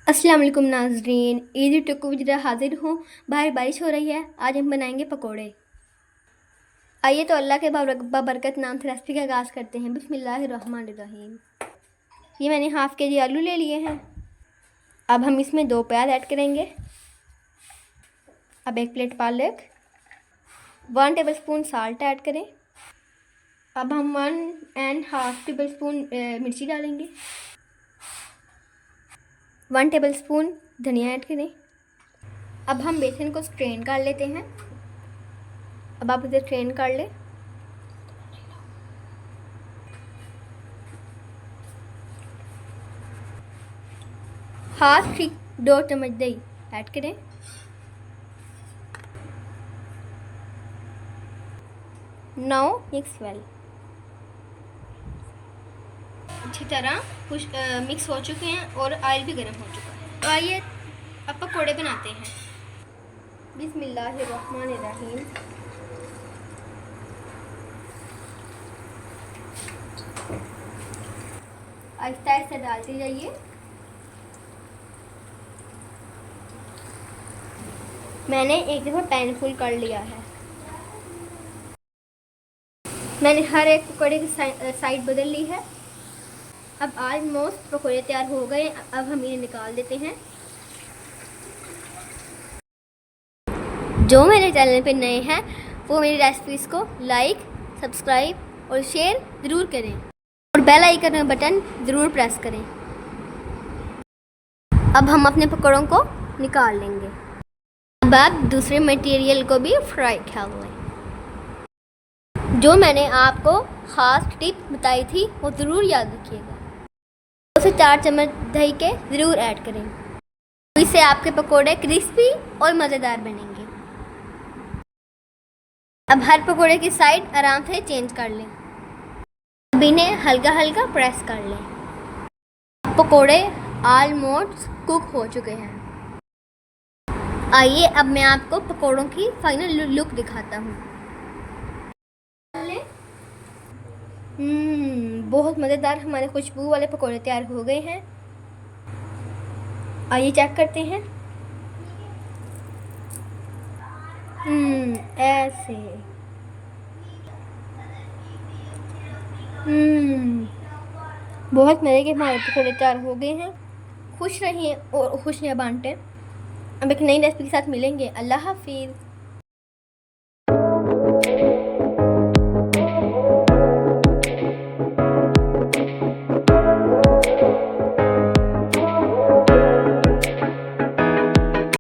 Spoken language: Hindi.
अस्सलाम वालेकुम नाज़रीन, ईदी टुकु विजरा हाजिर हूँ। बाहर बारिश हो रही है। आज हम बनाएंगे पकोड़े। आइए तो अल्लाह के बाबरकत नाम से रेसिपी का आगाज़ करते हैं। बिस्मिल्लाहिर्रहमानिर्रहीम। ये मैंने हाफ़ के जी आलू ले लिए हैं। अब हम इसमें 2 प्याज ऐड करेंगे। अब 1 प्लेट पालक, 1 टेबल स्पून साल्ट ऐड करें। अब हम 1.5 टेबल स्पून मिर्ची डालेंगे। 1 टेबल स्पून धनिया ऐड करें। अब हम बेसन को स्ट्रेन कर लेते हैं। अब आप इसे स्ट्रेन कर लें। हाफ 2 चम्मच दही ऐड करें। Now mix well. अच्छी तरह कुछ मिक्स हो चुके हैं और ऑयल भी गर्म हो चुका है। तो आइए अब पकौड़े बनाते हैं। बिस्मिल्लाहिर्रहमानिर्रहीम। आहिस्ता आहिस्ता डालते जाइए। मैंने एक दफ़ा पैन फुल कर लिया है। मैंने हर एक पकौड़े की साइड बदल ली है। अब ऑलमोस्ट पकौड़े तैयार हो गए। अब हम इन्हें निकाल देते हैं। जो मेरे चैनल पे नए हैं वो मेरी रेसिपीज़ को लाइक, सब्सक्राइब और शेयर ज़रूर करें और बेल आइकन का बटन ज़रूर प्रेस करें। अब हम अपने पकौड़ों को निकाल लेंगे। अब आप दूसरे मटेरियल को भी फ्राई कर लें। जो मैंने आपको ख़ास टिप बताई थी वो ज़रूर याद रखिएगा। 2 से 4 चम्मच दही के ज़रूर ऐड करें। इससे आपके पकोड़े क्रिस्पी और मज़ेदार बनेंगे। अब हर पकोड़े की साइड आराम से चेंज कर लें। अब इन्हें हल्का हल्का प्रेस कर लें। पकोड़े ऑलमोस्ट कुक हो चुके हैं। आइए अब मैं आपको पकोड़ों की फाइनल लुक दिखाता हूँ। बहुत मज़ेदार हमारे खुशबू वाले पकोड़े तैयार हो गए हैं। आइए चेक करते हैं। ऐसे बहुत मज़े के हमारे पकोड़े तैयार हो गए हैं। खुश रहिए और खुशियाँ बांटें। अब एक नई रेसिपी के साथ मिलेंगे। अल्लाह हाफिज़।